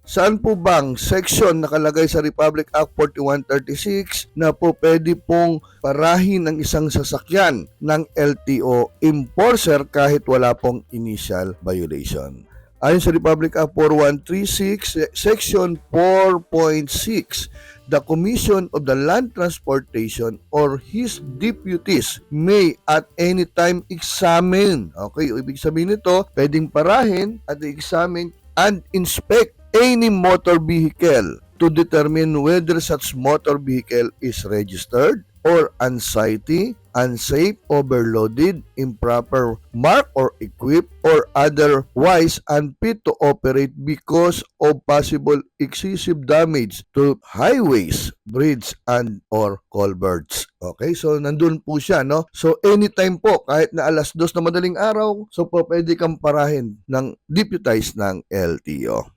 Saan po bang section nakalagay sa Republic Act 4136 na po pwede pong parahin ng isang sasakyan ng LTO enforcer kahit wala pong initial violation? Ayon sa Republic Act 4136, Section 4.6, the Commission of the Land Transportation or his deputies may at any time examine. Okay, ibig sabihin nito, pwedeng parahin at examine and inspect any motor vehicle to determine whether such motor vehicle is registered or unsafe, overloaded, improper marked or equipped, or otherwise unfit to operate because of possible excessive damage to highways, bridges, and or culverts. Okay, so nandun po siya, no? So anytime po, kahit na 2:00 na madaling araw, so po pwede kang parahin ng deputized ng LTO.